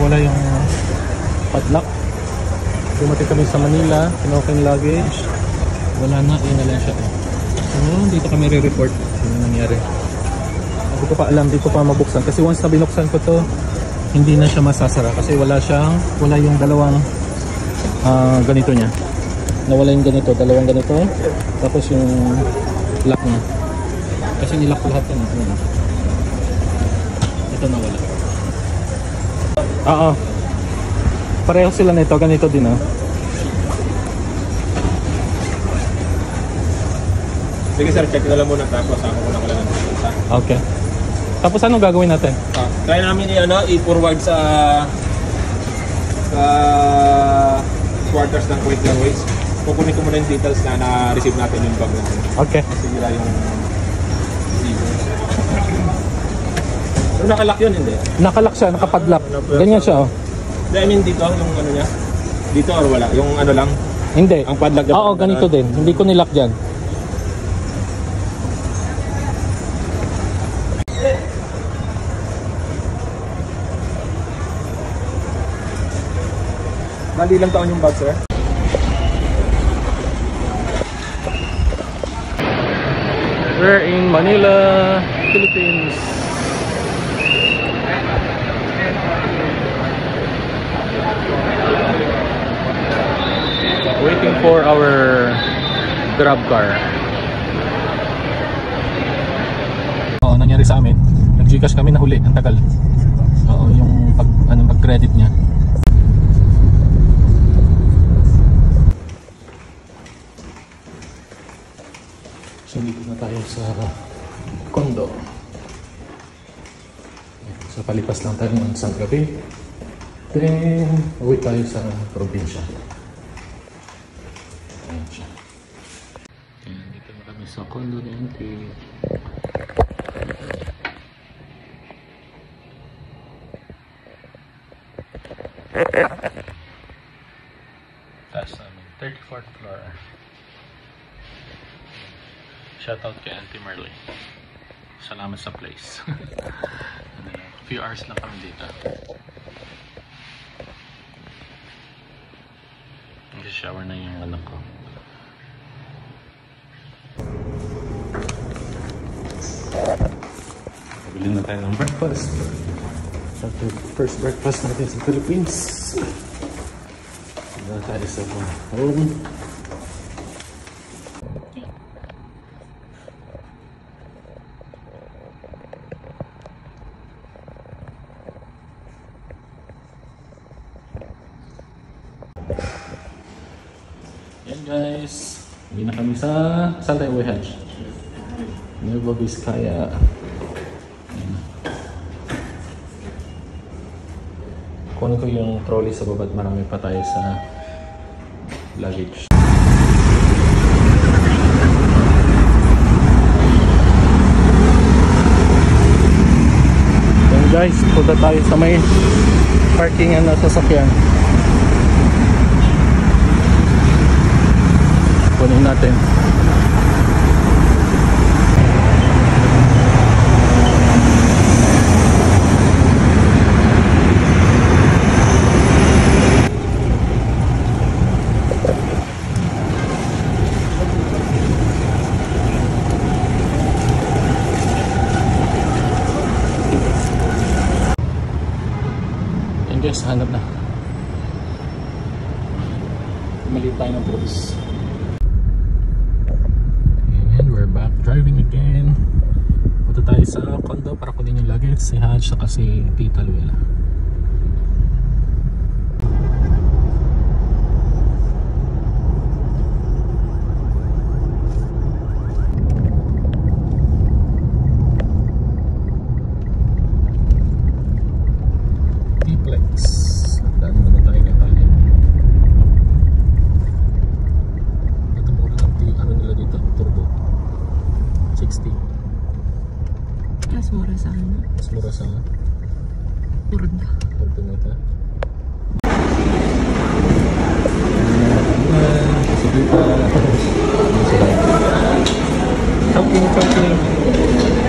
nawala yung padlock. Dumating kami sa Manila, kinoking luggage. Wala na, yun na lang siya. So, dito kami re-report ano nangyari. Hindi ko pa alam, hindi ko pa mabuksan. Kasi once na binuksan ko to, hindi na siya masasara. Kasi wala yung dalawang ganito niya. Nawala yung ganito, dalawang ganito. Tapos yung lock niya. Kasi nilock ko lahat yun. Ito nawala. Oo. Pareho sila nito, ganito din Sige sir, check na lang muna tapos ako muna wala ng data. Okay. Tapos ano gagawin natin? Try namin i-forward sa quarters ng Kuwait Airways. Kukunin ko muna yung details na na-receive natin yung bag natin. Okay. Kasi nila yung pero nakalock yun, hindi? Nakalock siya, nakapadlock. Ganyan siya, I mean dito, yung ano niya? Dito or wala? Yung ano lang? Hindi. Ang padlock na oo, ganito din. Hindi ko nilock dyan. Mali lang taon yung bag, sir? We're in Manila, Philippines. Waiting for our grab car. Oo, nangyari sa amin. Nag-Gcash kami, nahuli. Ang tagal. Oo, yung pag-credit niya. So dito na tayo sa condo. So palipas lang tayo ng isang gabi. Then uwi tayo sa probinsya. Ayan siya. Ayan, dito na kami sa condo ni Auntie. Taas namin, 34th floor. Shoutout kay Auntie Marley. Salamat sa place. A few hours lang kami dito. Nag-shower na yung anak ko. Pabili na tayo ng breakfast. First breakfast natin sa Philippines. Pabili na tayo sa home. Yan guys, hindi na kami sa saan tayo uwihan? Nueva Vizcaya. Kunin ko yung trolley sa baba at marami pa tayo sa luggage. Yan guys, punta tayo sa may parkingan na sasakyan. Kunin natin. Yan guys, hanap na. Maliit tayo ng police. Driving again. Punta tayo sa condo para kunin yung luggage, si Haj saka si Tita Luella. T-Plex. Daan mo na tayo katayin. Ito mura ng ano nila dito, turbo 60. Mas mura sa ano? Mas mura sa Urda. Urda na ito. Choking.